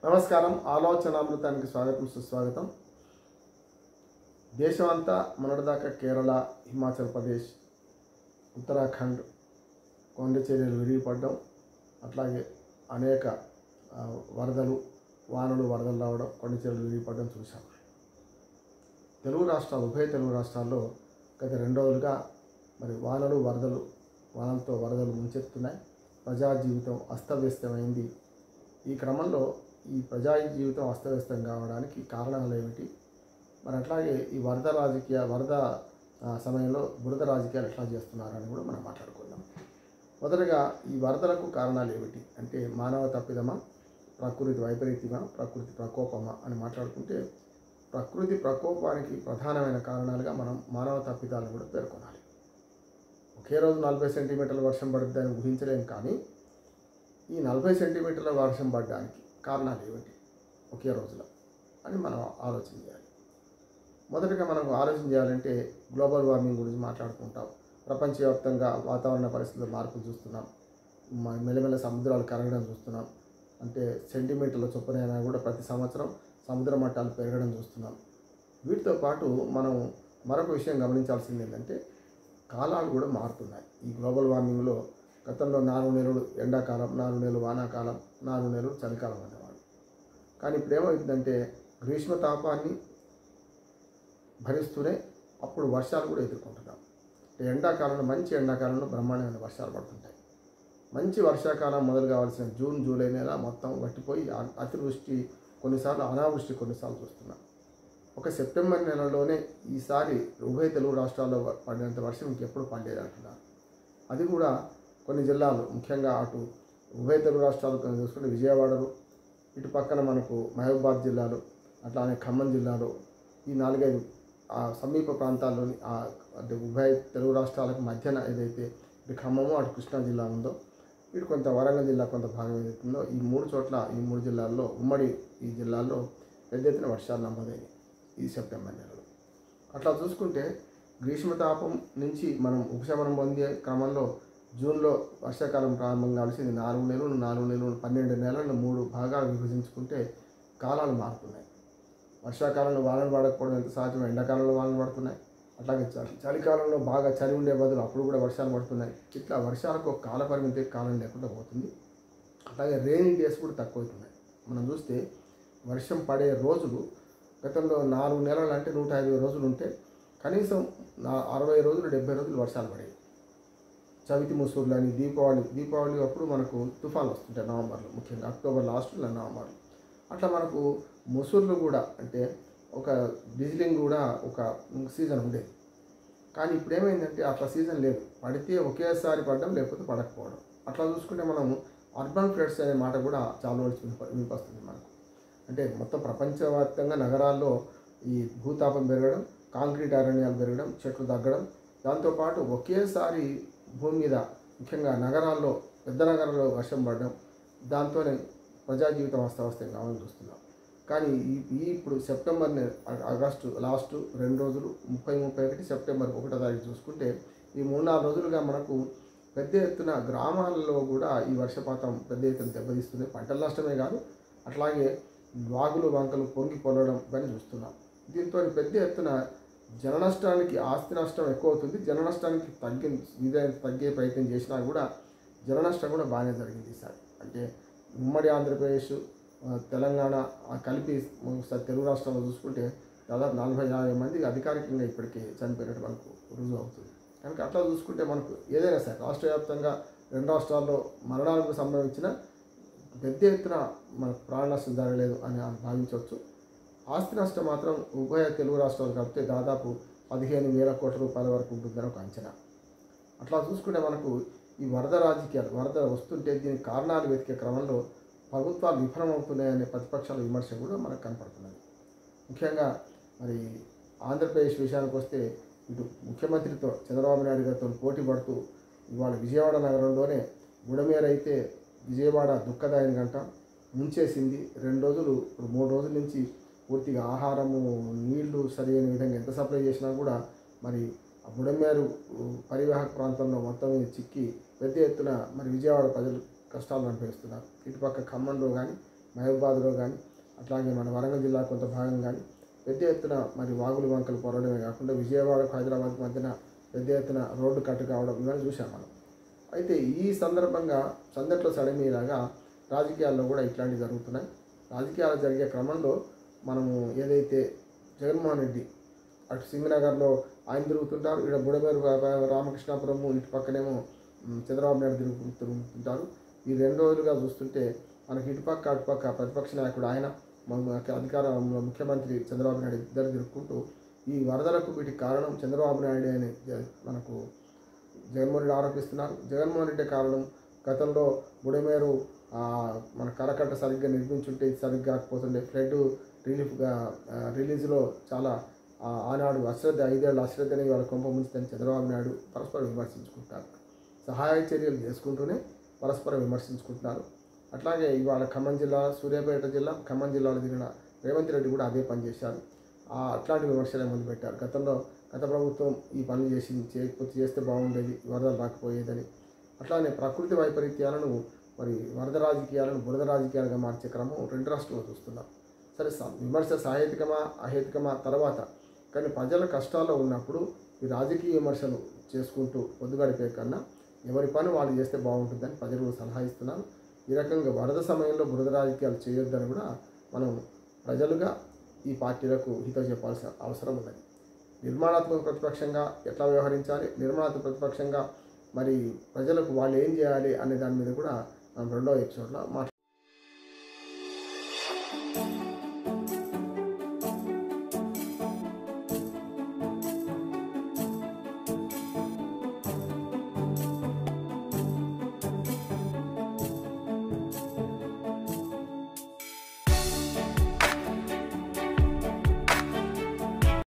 నమస్కారం. ఆలోచనామృతానికి స్వాగతం, సుస్వాగతం. దేశమంతా మొన్నటిదాకా కేరళ, హిమాచల్ ప్రదేశ్, ఉత్తరాఖండ్ కొండ చర్యలు విరిగిపడడం, అట్లాగే అనేక వరదలు వరదలు రావడం, కొండ చర్యలు విరిగిపడడం చూశాం. తెలుగు రాష్ట్రాలు, ఉభయ తెలుగు రాష్ట్రాల్లో గత 2 రోజులుగా మరి వానలతో వరదలు ముంచెత్తున్నాయి. ప్రజా జీవితం అస్తవ్యస్తమైంది. ఈ క్రమంలో ఈ ప్రజా జీవితం అస్తవ్యస్తం కావడానికి కారణాలు ఏమిటి, మరి అట్లాగే ఈ వరద సమయంలో బురద రాజకీయాలు ఎట్లా చేస్తున్నారని కూడా మనం మాట్లాడుకుందాం. మొదటగా ఈ వరదలకు కారణాలు ఏమిటి అంటే, మానవ తప్పిదమా, ప్రకృతి వైపరీత్యమా, ప్రకృతి ప్రకోపమా అని మాట్లాడుకుంటే, ప్రకృతి ప్రకోపానికి ప్రధానమైన కారణాలుగా మనం మానవ తప్పిదాలను కూడా పేర్కొనాలి. ఒకే రోజు 40 సెంటీమీటర్ల వర్షం పడుతుందని ఊహించలేం, కానీ ఈ 40 సెంటీమీటర్ల వర్షం పడడానికి కారణాలు ఏమిటి ఒకే రోజులో అని మనం ఆలోచన చేయాలి. మొదటగా మనం ఆలోచన చేయాలంటే, గ్లోబల్ వార్మింగ్ గురించి మాట్లాడుకుంటాం. ప్రపంచవ్యాప్తంగా వాతావరణ పరిస్థితుల్లో మార్పులు చూస్తున్నాం. మెల్లమెల్ల సముద్రాలు కరగడం చూస్తున్నాం. అంటే సెంటీమీటర్ల చొప్పునైనా కూడా ప్రతి సంవత్సరం సముద్ర మట్టాలు పెరగడం చూస్తున్నాం. వీటితో పాటు మనం మరొక విషయం గమనించాల్సింది ఏంటంటే, కాలాలు కూడా మారుతున్నాయి. ఈ గ్లోబల్ వార్మింగ్లో గతంలో 4 నెలలు ఎండాకాలం, 4 నెలలు వానాకాలం, 4 నెలలు చలికాలం అనేవాడు. కానీ ఇప్పుడు ఏమవుతుందంటే, గ్రీష్మ తాపాన్ని భరిస్తూనే అప్పుడు వర్షాలు కూడా ఎదుర్కొంటున్నాం. మంచి ఎండాకాలంలో బ్రహ్మాండమైన వర్షాలు పడుతుంటాయి. మంచి వర్షాకాలం మొదలు కావాల్సిన జూన్, జూలై నెల మొత్తం గట్టిపోయి అతివృష్టి, కొన్నిసార్లు అనావృష్టి కొన్నిసార్లు చూస్తున్నాం. ఒక సెప్టెంబర్ నెలలోనే ఈసారి ఉభయ తెలుగు రాష్ట్రాల్లో పడినంత వర్షం ఇంకెప్పుడు పడలేదు అంటున్నారు. అది కూడా కొన్ని జిల్లాలు, ముఖ్యంగా అటు ఉభయ తెలుగు రాష్ట్రాలు చూసుకుంటే విజయవాడలో, ఇటు పక్కన మనకు మహబూబాద్ జిల్లాలో, అట్లానే ఖమ్మం జిల్లాలో, ఈ 4-5 సమీప ప్రాంతాల్లోని అంటే ఉభయ తెలుగు రాష్ట్రాలకు మధ్యన ఏదైతే ఇటు ఖమ్మము, అటు కృష్ణా జిల్లా ఉందో, ఇటు కొంత వరంగల్ జిల్లా కొంత భాగం ఏదైతుందో, ఈ 3 జిల్లాల్లో, ఉమ్మడి ఈ జిల్లాల్లో పెద్ద ఎత్తున వర్షాలు నమోదైనాయి ఈ సెప్టెంబర్ నెలలో. అట్లా చూసుకుంటే గ్రీష్మతాపం నుంచి మనం ఉపశమనం పొందే క్రమంలో జూన్లో వర్షాకాలం ప్రారంభం కావాల్సింది 4 నెలలు, 12 నెలలను 3 భాగాలు విభజించుకుంటే కాలాలు మారుతున్నాయి. వర్షాకాలంలో వానలు పడకపోవడం ఎంత సహజం, ఎండాకాలంలో వానలు పడుతున్నాయి. అట్లాగే చలికాలంలో బాగా చలి ఉండే బదులు అప్పుడు కూడా వర్షాలు పడుతున్నాయి. ఇట్లా వర్షాలకు ఒక కాల పరిమితి, కాలం లేకుండా పోతుంది. అట్లాగే రెయినీ డేస్ కూడా తక్కువవుతున్నాయి. మనం చూస్తే వర్షం పడే రోజులు గతంలో 4 నెలలు అంటే 150 రోజులు ఉంటే కనీసం 60 రోజులు, 70 రోజులు వర్షాలు పడేవి. చవితి ముసూర్లు అని, దీపావళి అప్పుడు మనకు తుఫాన్లు వస్తుంటాయి నవంబర్లో, ముఖ్యంగా అక్టోబర్ లాస్ట్ నవంబర్లో. అట్లా మనకు ముసూర్లు కూడా, అంటే ఒక బిజిలింగ్ కూడా ఒక సీజన్ ఉండేది. కానీ ఇప్పుడు ఏమైందంటే అట్లా సీజన్ లేదు. పడితే ఒకేసారి పడడం, లేకపోతే పడకపోవడం. అట్లా చూసుకుంటే మనం అర్బన్ ఫ్లడ్స్ అనే మాట కూడా చాలా వినిపిస్తుంది మనకు. అంటే మొత్తం ప్రపంచవ్యాప్తంగా నగరాల్లో ఈ భూతాపం పెరగడం, కాంక్రీట్ అరణ్యాలు పెరగడం, చెట్లు తగ్గడం, దాంతోపాటు ఒకేసారి భూమి మీద ముఖ్యంగా నగరాల్లో, పెద్ద నగరాల్లో వర్షం పడడం, దాంతోనే ప్రజా జీవితం అస్తవ్యస్తం కావాలని చూస్తున్నాం. కానీ ఇప్పుడు ఆగస్టు లాస్ట్ 2 రోజులు 30-31 సెప్టెంబర్ 1వ తారీఖు చూసుకుంటే ఈ 3-4 రోజులుగా మనకు పెద్ద ఎత్తున గ్రామాలలో కూడా ఈ వర్షపాతం పెద్ద ఎత్తున దెబ్బతీస్తుంది. పంటల నష్టమే కాదు, అట్లాగే వాగులు వంకలు పొంగి పొలడం ఇవన్నీ చూస్తున్నాం. దీంతో పెద్ద ఎత్తున జన నష్టానికి, ఆస్తి నష్టం ఎక్కువ అవుతుంది. జన నష్టానికి తగ్గే ప్రయత్నం చేసినా కూడా జన నష్టం కూడా బాగానే జరిగింది ఈసారి. అంటే ఉమ్మడి ఆంధ్రప్రదేశ్, తెలంగాణ కలిపి తెలుగు రాష్ట్రాల్లో చూసుకుంటే దాదాపు 40-50 మంది అధికారికంగా ఇప్పటికీ చనిపోయినట్టు మనకు రుజువు అవుతుంది. కనుక అట్లా చూసుకుంటే మనకు ఏదైనా సరే రాష్ట్ర వ్యాప్తంగా 2 రాష్ట్రాల్లో మరణాలకు సంభవించిన పెద్ద ఎత్తున మనకు ప్రాణ నష్టం జరగలేదు అని భావించవచ్చు. ఆస్తి నష్టం మాత్రం ఉభయ తెలుగు రాష్ట్రాలు కలిపితే దాదాపు 15,000 కోట్ల రూపాయల వరకు ఉంటుందని ఒక అంచనా. అట్లా చూసుకుంటే మనకు ఈ వరద వస్తుంటే దీనికి కారణాలు వెతికే క్రమంలో ప్రభుత్వాలు విఫలమవుతున్నాయనే ప్రతిపక్షాల విమర్శ కూడా మనకు కనపడుతున్నది. ముఖ్యంగా మరి ఆంధ్రప్రదేశ్ విషయానికి వస్తే, ఇటు ముఖ్యమంత్రితో చంద్రబాబు నాయుడు గారితో పోటీ పడుతూ ఇవాళ విజయవాడ నగరంలోనే బుడమేరైతే విజయవాడ దుఃఖదాయని గంట ముంచేసింది. 2 రోజులు, 3 రోజుల నుంచి పూర్తిగా ఆహారము, నీళ్లు సరైన విధంగా ఎంత సప్లై చేసినా కూడా మరి ఆ బుడమేరు పరివాహక ప్రాంతంలో మొత్తం చిక్కి పెద్ద ఎత్తున మరి విజయవాడ ప్రజలు కష్టాలు అనుభవిస్తున్నారు. ఇటుపక్క ఖమ్మంలో కానీ, మహబూబాబాద్లో కానీ అట్లాగే మన వరంగల్ జిల్లా కొంత భాగం కానీ పెద్ద ఎత్తున మరి వాగులు వంకలు పొరడమే కాకుండా విజయవాడకు హైదరాబాద్ మధ్యన పెద్ద ఎత్తున రోడ్డు కట్టు కావడం ఇవన్నీ చూసాం మనం. అయితే ఈ సందర్భంగా సందట్లో సడమీలాగా రాజకీయాల్లో కూడా ఇట్లాంటివి జరుగుతున్నాయి. రాజకీయాలు జరిగే క్రమంలో మనము ఏదైతే జగన్మోహన్ రెడ్డి అటు సింగనగర్లో ఆయన తిరుగుతుంటారు, ఇక్కడ బుడమేరు రామకృష్ణాపురము ఇటు పక్కనేమో చంద్రబాబు నాయుడు తిరుగుతుంటారు. ఈ 2 రోజులుగా చూస్తుంటే మనకి ఇటుపక్క అటుపక్క ప్రతిపక్ష నాయకుడు ఆయన అధికారంలో ముఖ్యమంత్రి చంద్రబాబు నాయుడు ఇద్దరు తిరుగుకుంటూ ఈ వరదలకు వీటికి కారణం చంద్రబాబు నాయుడు అని మనకు జగన్మోహన్ రెడ్డి ఆరోపిస్తున్నారు. జగన్మోహన్ రెడ్డి కారణం గతంలో బుడమేరు మన కరకట్ట సరిగ్గా నిర్మించుంటే ఇది సరిగ్గా కాకపోతుండే ఫ్లడ్ రిలీజ్లో చాలా ఆనాడు అశ్రద్ధ 5 ఏళ్ళ అశ్రద్ధని వాళ్ళ కొంప ముంచుదని చంద్రబాబు నాయుడు పరస్పరం విమర్శించుకుంటారు. సహాయ చర్యలు చేసుకుంటూనే పరస్పరం విమర్శించుకుంటున్నారు. అట్లాగే ఇవాళ ఖమ్మం జిల్లా, సూర్యాపేట జిల్లా, ఖమ్మం జిల్లాలో దిగిన రేవంత్ రెడ్డి కూడా అదే పని చేశారు. అట్లాంటి విమర్శలే మొదలుపెట్టారు. గత ప్రభుత్వం ఈ పనులు చేయకపోతే చేస్తే బాగుండేది, వరదలు రాకపోయేదని. అట్లానే ప్రకృతి వైపరీత్యాలను మరి వరద రాజకీయాలను బురద రాజకీయాలుగా మార్చే క్రమం 2 రాష్ట్రాల్లో చూస్తున్నాం. సరే, విమర్శ సాహేతికమా అహేతికమా తర్వాత, కానీ ప్రజల కష్టాల్లో ఉన్నప్పుడు ఈ రాజకీయ విమర్శలు చేసుకుంటూ పొద్దుగడిపే కన్నా ఎవరి పని వాళ్ళు చేస్తే బాగుంటుందని ప్రజలు సలహా ఇస్తున్నారు. ఈ రకంగా వరద సమయంలో బురద రాజకీయాలు చేయొద్దని కూడా మనం ప్రజలుగా ఈ పార్టీలకు హితవు చెప్పాల్సిన అవసరం ఉన్నది. నిర్మాణాత్మక ప్రతిపక్షంగా ఎట్లా వ్యవహరించాలి, నిర్మాణాత్మక ప్రతిపక్షంగా మరి ప్రజలకు వాళ్ళు ఏం చేయాలి అనే దాని మీద కూడా మనం 2వ ఎపిసోడ్లో